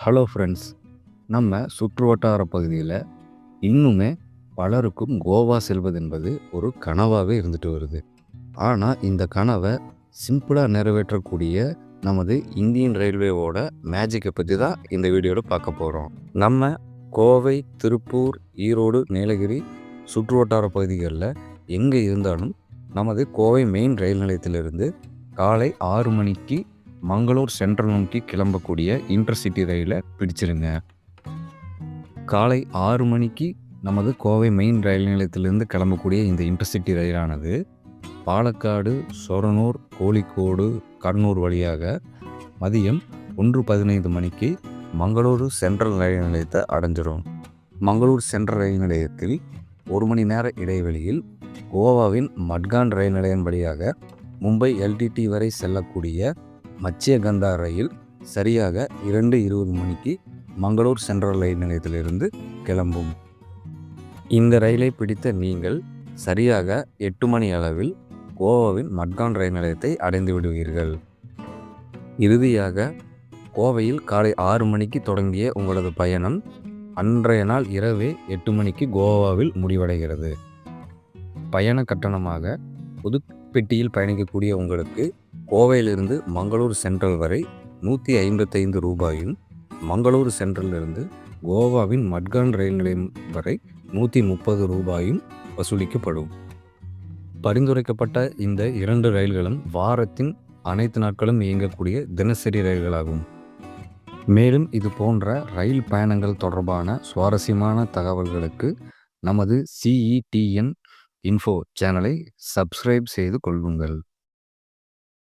Hello friends, நம்ம சுற்றுவட்டார பகுதியில் இன்னுமே பலருக்கும் கோவா செல்வது என்பது ஒரு கனவாகவே இருந்துட்டு வருது. ஆனால் இந்த கனவை சிம்பிளாக நிறைவேற்றக்கூடிய நமது இந்தியன் ரயில்வேவோட மேஜிக்கை பற்றி தான் இந்த வீடியோவில் பார்க்க போகிறோம். நம்ம கோவை, திருப்பூர், ஈரோடு, நீலகிரி சுற்றுவட்டார பகுதிகளில் எங்கே இருந்தாலும் நமது கோவை மெயின் ரயில் நிலையத்திலிருந்து காலை 6 மணிக்கு மங்களூர் சென்ட்ரல் நோக்கி கிளம்பக்கூடிய இன்டர்சிட்டி ரயிலை பிடிச்சிருங்க. காலை 6 மணிக்கு நமது கோவை மெயின் ரயில் நிலையத்திலிருந்து கிளம்பக்கூடிய இந்த இன்டர்சிட்டி ரயிலானது பாலக்காடு, சொரனூர், கோழிக்கோடு, கண்ணூர் வழியாக மதியம் 1:15 மணிக்கு மங்களூரு சென்ட்ரல் ரயில் நிலையத்தை அடைஞ்சிரும். மங்களூர் சென்ட்ரல் ரயில் நிலையத்தில் 1 மணி நேர இடைவெளியில் கோவாவின் மட்கான் ரயில் நிலையம் வழியாக மும்பை எல்டிடி வரை செல்லக்கூடிய மத்யகந்தா ரயில் சரியாக 2:20 மணிக்கு மங்களூர் சென்ட்ரல் ரயில் நிலையத்திலிருந்து கிளம்பும். இந்த ரயிலை பிடித்த நீங்கள் சரியாக 8 மணி அளவில் கோவாவின் மட்கான் ரயில் நிலையத்தை அடைந்து விடுவீர்கள். இறுதியாக கோவையில் காலை 6 மணிக்கு தொடங்கிய உங்களது பயணம் அன்றைய நாள் இரவே 8 மணிக்கு கோவாவில் முடிவடைகிறது. பயண கட்டணமாக புதுப்பெட்டியில் பயணிக்கக்கூடிய உங்களுக்கு கோவையிலிருந்து மங்களூர் சென்ட்ரல் வரை 155 ரூபாயும், மங்களூரு சென்ட்ரலிருந்து கோவாவின் மட்கான் ரயில் நிலையம் வரை 130 ரூபாயும் வசூலிக்கப்படும். பரிந்துரைக்கப்பட்ட இந்த 2 ரயில்களும் வாரத்தின் அனைத்து நாட்களும் இயங்கக்கூடிய தினசரி ரயில்களாகும். மேலும் இது போன்ற ரயில் பயணங்கள் தொடர்பான சுவாரஸ்யமான தகவல்களுக்கு நமது CETN இன்ஃபோ சேனலை சப்ஸ்கிரைப் செய்து கொள்ளுங்கள்.